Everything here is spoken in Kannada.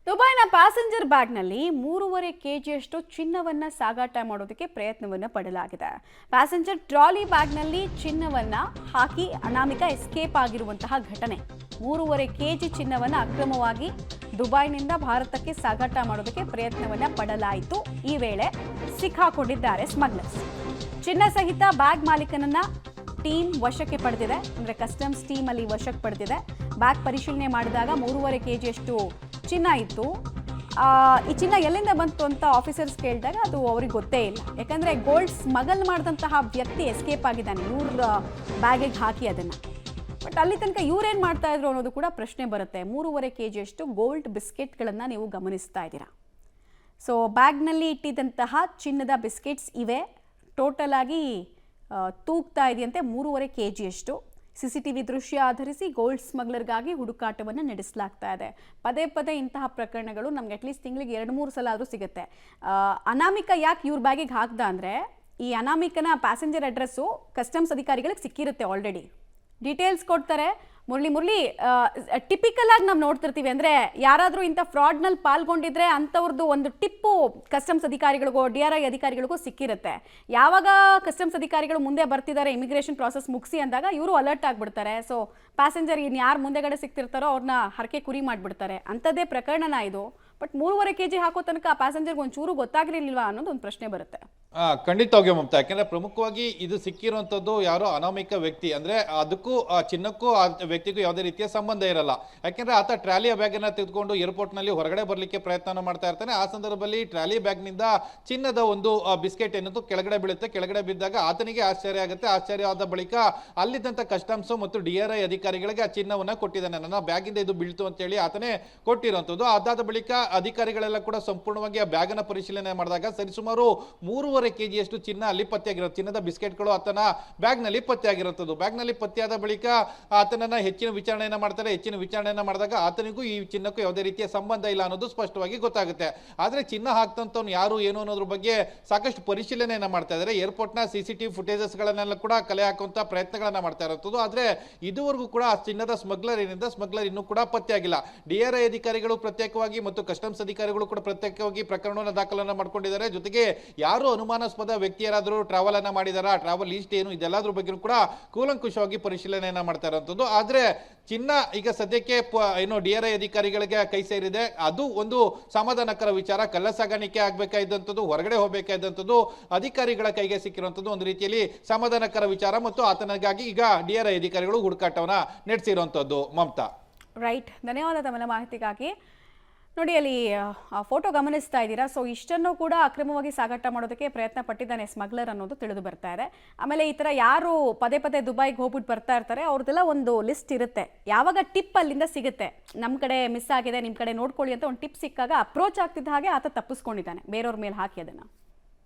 ದುಬೈನ ಪ್ಯಾಸೆಂಜರ್ ಬ್ಯಾಗ್ನಲ್ಲಿ 3.5 ಕೆಜಿಯಷ್ಟು ಚಿನ್ನವನ್ನ ಸಾಗಾಟ ಮಾಡೋದಕ್ಕೆ ಪ್ರಯತ್ನವನ್ನ ಪಡಲಾಗಿದೆ. ಪ್ಯಾಸೆಂಜರ್ ಟ್ರಾಲಿ ಬ್ಯಾಗ್ನಲ್ಲಿ ಚಿನ್ನವನ್ನ ಹಾಕಿ ಅನಾಮಿಕ ಎಸ್ಕೇಪ್ ಆಗಿರುವಂತಹ ಘಟನೆ. 3.5 ಕೆಜಿ ಚಿನ್ನವನ್ನ ಅಕ್ರಮವಾಗಿ ದುಬೈನಿಂದ ಭಾರತಕ್ಕೆ ಸಾಗಾಟ ಮಾಡೋದಕ್ಕೆ ಪ್ರಯತ್ನವನ್ನ ಪಡಲಾಯಿತು. ಈ ವೇಳೆ ಸಿಕ್ಕಾಕೊಂಡಿದ್ದಾರೆ ಸ್ಮಗ್ಲರ್ಸ್. ಚಿನ್ನ ಸಹಿತ ಬ್ಯಾಗ್ ಮಾಲೀಕನನ್ನ ಟೀಮ್ ವಶಕ್ಕೆ ಪಡೆದಿದೆ. ಅಂದ್ರೆ ಕಸ್ಟಮ್ಸ್ ಟೀಮ್ ಅಲ್ಲಿ ವಶಕ್ಕೆ ಪಡೆದಿದೆ. ಬ್ಯಾಗ್ ಪರಿಶೀಲನೆ ಮಾಡಿದಾಗ 3.5 ಕೆಜಿಯಷ್ಟು ಚಿನ್ನ ಇತ್ತು. ಈ ಚಿನ್ನ ಎಲ್ಲಿಂದ ಬಂತು ಅಂತ ಆಫೀಸರ್ಸ್ ಕೇಳಿದಾಗ ಅದು ಅವ್ರಿಗೆ ಗೊತ್ತೇ ಇಲ್ಲ. ಯಾಕಂದರೆ ಗೋಲ್ಡ್ ಸ್ಮಗಲ್ ಮಾಡಿದಂತಹ ವ್ಯಕ್ತಿ ಎಸ್ಕೇಪ್ ಆಗಿದ್ದಾನೆ ಇವ್ರ ಬ್ಯಾಗಿಗೆ ಹಾಕಿ ಅದನ್ನು. ಬಟ್ ಅಲ್ಲಿ ತನಕ ಇವ್ರೇನು ಮಾಡ್ತಾ ಇದ್ರು ಅನ್ನೋದು ಕೂಡ ಪ್ರಶ್ನೆ ಬರುತ್ತೆ. 3.5 ಕೆಜಿಯಷ್ಟು ಗೋಲ್ಡ್ ಬಿಸ್ಕೆಟ್ಗಳನ್ನು ನೀವು ಗಮನಿಸ್ತಾ ಇದ್ದೀರಾ. ಸೊ ಬ್ಯಾಗ್ನಲ್ಲಿ ಇಟ್ಟಿದ್ದಂತಹ ಚಿನ್ನದ ಬಿಸ್ಕೆಟ್ಸ್ ಇವೆ. ಟೋಟಲ್ ಆಗಿ ತೂಗ್ತಾ ಇದೆಯಂತೆ 3.5 ಕೆಜಿಯಷ್ಟು. CCTV ದೃಶ್ಯ ಆಧರಿಸಿ ಗೋಲ್ಡ್ ಸ್ಮಗ್ಲರ್ಗಾಗಿ ಹುಡುಕಾಟವನ್ನು ನಡೆಸಲಾಗ್ತಾ ಇದೆ. ಪದೇ ಪದೇ ಇಂತಹ ಪ್ರಕರಣಗಳು ನಮ್ಗೆ ಅಟ್ಲೀಸ್ಟ್ ತಿಂಗಳಿಗೆ 2-3 ಸಲ ಆದರೂ ಸಿಗುತ್ತೆ. ಅನಾಮಿಕ ಯಾಕೆ ಇವ್ರ ಬ್ಯಾಗಿಗೆ ಹಾಕ್ದ ಅಂದರೆ, ಈ ಅನಾಮಿಕನ ಪ್ಯಾಸೆಂಜರ್ ಅಡ್ರೆಸ್ಸು ಕಸ್ಟಮ್ಸ್ ಅಧಿಕಾರಿಗಳಿಗೆ ಸಿಕ್ಕಿರುತ್ತೆ. ಆಲ್ರೆಡಿ ಡೀಟೇಲ್ಸ್ ಕೊಡ್ತಾರೆ. ಮುರಳಿ ಟಿಪಿಕಲ್ ಆಗಿ ನಾವು ನೋಡ್ತಿರ್ತೀವಿ. ಅಂದರೆ ಯಾರಾದರೂ ಇಂಥ ಫ್ರಾಡ್ನಲ್ಲಿ ಪಾಲ್ಗೊಂಡಿದ್ರೆ ಅಂಥವ್ರದ್ದು ಒಂದು ಟಿಪ್ಪು ಕಸ್ಟಮ್ಸ್ ಅಧಿಕಾರಿಗಳಿಗೋ DRI ಅಧಿಕಾರಿಗಳಿಗೂ ಸಿಕ್ಕಿರುತ್ತೆ. ಯಾವಾಗ ಕಸ್ಟಮ್ಸ್ ಅಧಿಕಾರಿಗಳು ಮುಂದೆ ಬರ್ತಿದ್ದಾರೆ ಇಮಿಗ್ರೇಷನ್ ಪ್ರಾಸೆಸ್ ಮುಗಿಸಿ ಅಂದಾಗ ಇವರು ಅಲರ್ಟ್ ಆಗಿಬಿಡ್ತಾರೆ. ಸೊ ಪ್ಯಾಸೆಂಜರ್ ಇನ್ನು ಯಾರು ಮುಂದೆಗಡೆ ಸಿಗ್ತಿರ್ತಾರೋ ಅವ್ರನ್ನ ಹರಕೆ ಕುರಿ ಮಾಡಿಬಿಡ್ತಾರೆ. ಅಂಥದ್ದೇ ಪ್ರಕರಣನ ಇದು. ಬಟ್ 3.5 ಕೆಜಿ ಹಾಕೋ ತನಕ ಆ ಪ್ಯಾಸೆಂಜರ್ಗೆ ಒಂಚೂರು ಗೊತ್ತಾಗಿರಲಿಲ್ವಾ ಅನ್ನೋದು ಒಂದು ಪ್ರಶ್ನೆ ಬರುತ್ತೆ. ಖಂಡಿತವಾಗಿ ಮಮತಾ. ಯಾಕೆಂದ್ರೆ ಪ್ರಮುಖವಾಗಿ ಇದು ಸಿಕ್ಕಿರುವಂಥದ್ದು ಯಾರೋ ಅನಾಮಿಕ ವ್ಯಕ್ತಿ. ಅಂದ್ರೆ ಅದಕ್ಕೂ ಚಿನ್ನಕ್ಕೂ ಆ ವ್ಯಕ್ತಿಗೂ ಯಾವುದೇ ರೀತಿಯ ಸಂಬಂಧ ಇರಲ್ಲ. ಯಾಕೆಂದ್ರೆ ಆತ ಟ್ರಾಲಿಯ ಬ್ಯಾಗನ್ನು ತೆಗೆದುಕೊಂಡು ಏರ್ಪೋರ್ಟ್ನಲ್ಲಿ ಹೊರಗಡೆ ಬರಲಿಕ್ಕೆ ಪ್ರಯತ್ನ ಮಾಡ್ತಾ ಇರ್ತಾನೆ. ಆ ಸಂದರ್ಭದಲ್ಲಿ ಟ್ರಾಲಿ ಬ್ಯಾಗ್ನಿಂದ ಚಿನ್ನದ ಒಂದು ಬಿಸ್ಕೆಟ್ ಎನ್ನುವುದು ಕೆಳಗಡೆ ಬೀಳುತ್ತೆ. ಕೆಳಗಡೆ ಬಿದ್ದಾಗ ಆತನಿಗೆ ಆಶ್ಚರ್ಯ ಆಗುತ್ತೆ. ಆಶ್ಚರ್ಯ ಆದ ಬಳಿಕ ಅಲ್ಲಿದ್ದಂಥ ಕಸ್ಟಮ್ಸ್ ಮತ್ತು DRI ಅಧಿಕಾರಿಗಳಿಗೆ ಆ ಚಿನ್ನವನ್ನ ಕೊಟ್ಟಿದ್ದಾನೆ. ನನ್ನ ಬ್ಯಾಗಿಂದ ಇದು ಬೀಳ್ತು ಅಂತೇಳಿ ಆತನೇ ಕೊಟ್ಟಿರುವಂಥದ್ದು. ಅದಾದ ಬಳಿಕ ಅಧಿಕಾರಿಗಳೆಲ್ಲ ಕೂಡ ಸಂಪೂರ್ಣವಾಗಿ ಆ ಬ್ಯಾಗನ್ನು ಪರಿಶೀಲನೆ ಮಾಡಿದಾಗ ಸರಿಸುಮಾರು 3.5 ಕೆಜಿಯಷ್ಟು ಚಿನ್ನ ಅಲ್ಲಿ ಪತ್ತೆಯಾಗಿರುತ್ತೆ. ಚಿನ್ನದ ಬಿಸ್ಕೆಟ್ಗಳು ಆತನ ಬ್ಯಾಗ್ನಲ್ಲಿ ಪತ್ತೆಯಾಗಿರುತ್ತದೆ. ಬ್ಯಾಗ್ನಲ್ಲಿ ಪತ್ತೆಯಾದ ಬಳಿಕ ಆತನನ್ನ ಹೆಚ್ಚಿನ ವಿಚಾರಣೆಯನ್ನ ಮಾಡ್ತಾರೆ. ಹೆಚ್ಚಿನ ವಿಚಾರಣೆಯನ್ನ ಮಾಡಿದಾಗ ಆತನಿಗೂ ಈ ಚಿನ್ನಕ್ಕೂ ಯಾವುದೇ ರೀತಿಯ ಸಂಬಂಧ ಇಲ್ಲ ಅನ್ನೋದು ಸ್ಪಷ್ಟವಾಗಿ ಗೊತ್ತಾಗುತ್ತೆ. ಆದರೆ ಚಿನ್ನ ಹಾಕ್ತಂತವ್ನು ಯಾರು ಏನು ಅನ್ನೋದ್ರ ಬಗ್ಗೆ ಸಾಕಷ್ಟು ಪರಿಶೀಲನೆಯನ್ನ ಮಾಡ್ತಾ ಇದ್ದಾರೆ. ಏರ್ಪೋರ್ಟ್ನ CCTV ಫುಟೇಜಸ್ಗಳನ್ನೆಲ್ಲ ಕೂಡ ಕಲೆ ಹಾಕುವಂತ ಪ್ರಯತ್ನಗಳನ್ನ ಮಾಡ್ತಾ ಇರುತ್ತದೆ. ಆದರೆ ಇದುವರೆಗೂ ಕೂಡ ಆ ಚಿನ್ನದ ಸ್ಮಗ್ಲರ್ ಏನಿದೆ ಸ್ಮಗ್ಲರ್ ಇನ್ನೂ ಕೂಡ ಪತ್ತೆಯಾಗಿಲ್ಲ. DRI ಅಧಿಕಾರಿಗಳು ಪ್ರತ್ಯೇಕವಾಗಿ ಮತ್ತು ಕಸ್ಟಮ್ಸ್ ಅಧಿಕಾರಿಗಳು ಕೂಡ ಪ್ರತ್ಯೇಕವಾಗಿ ಪ್ರಕರಣವನ್ನು ದಾಖಲನ್ನ ಮಾಡ್ಕೊಂಡಿದ್ದಾರೆ. ಜೊತೆಗೆ ಯಾರು ಅನುಮಾನಾಸ್ಪದ ವ್ಯಕ್ತಿ ಯಾರಾದರೂ ಟ್ರಾವೆಲ್ ಅನ್ನ ಮಾಡಿದಾರ, ಟ್ರಾವೆಲ್ ಲೀಸ್ಟ್ ಏನು, ಇದೆಲ್ಲದ್ರ ಬಗ್ಗೆ ಕೂಡ ಕೂಲಂಕುಷವಾಗಿ ಪರಿಶೀಲನೆಯನ್ನ ಮಾಡ್ತಾ ಇರುವಂತದ್ದು. ಆದ್ರೆ ಚಿನ್ನ ಈಗ ಸದ್ಯಕ್ಕೆ ಏನು DRI ಅಧಿಕಾರಿಗಳಿಗೆ ಕೈ ಸೇರಿದೆ. ಅದು ಒಂದು ಸಮಾಧಾನಕರ ವಿಚಾರ. ಕಳ್ಳ ಸಾಗಾಣಿಕೆ ಆಗ್ಬೇಕಾದಂಥದ್ದು, ಹೊರಗಡೆ ಹೋಗಬೇಕಾದಂಥದ್ದು ಅಧಿಕಾರಿಗಳ ಕೈಗೆ ಸಿಕ್ಕಿರುವಂಥದ್ದು ಒಂದು ರೀತಿಯಲ್ಲಿ ಸಮಾಧಾನಕರ ವಿಚಾರ. ಮತ್ತು ಆತನಿಗಾಗಿ ಈಗ DRI ಅಧಿಕಾರಿಗಳು ಹುಡುಕಾಟವನ್ನ ನಡೆಸಿರುವಂಥದ್ದು. ಮಮತಾ. ರೈಟ್, ಧನ್ಯವಾದ ತಮ್ಮ ಮಾಹಿತಿಗಾಗಿ. ನೋಡಿ, ಅಲ್ಲಿ ಫೋಟೋ ಗಮನಿಸ್ತಾ ಇದ್ದೀರಾ. ಸೊ ಇಷ್ಟನ್ನು ಕೂಡ ಅಕ್ರಮವಾಗಿ ಸಾಗಾಟ ಮಾಡೋದಕ್ಕೆ ಪ್ರಯತ್ನ ಪಟ್ಟಿದ್ದಾನೆ ಸ್ಮಗ್ಲರ್ ಅನ್ನೋದು ತಿಳಿದು ಬರ್ತಾ ಇದೆ. ಆಮೇಲೆ ಈ ಥರ ಯಾರು ಪದೇ ಪದೇ ದುಬೈಗೆ ಹೋಗ್ಬಿಟ್ಟು ಬರ್ತಾ ಇರ್ತಾರೆ ಅವ್ರದ್ದೆಲ್ಲ ಒಂದು ಲಿಸ್ಟ್ ಇರುತ್ತೆ. ಯಾವಾಗ ಟಿಪ್ ಅಲ್ಲಿಂದ ಸಿಗುತ್ತೆ, ನಮ್ಮ ಕಡೆ ಮಿಸ್ ಆಗಿದೆ, ನಿಮ್ಮ ಕಡೆ ನೋಡ್ಕೊಳ್ಳಿ ಅಂತ ಒಂದು ಟಿಪ್ ಸಿಕ್ಕಾಗ ಅಪ್ರೋಚ್ ಆಗ್ತಿದ್ದ ಹಾಗೆ ಆತ ತಪ್ಪಿಸ್ಕೊಂಡಿದ್ದಾನೆ ಬೇರೆಯವ್ರ ಮೇಲೆ ಹಾಕಿ ಅದನ್ನು.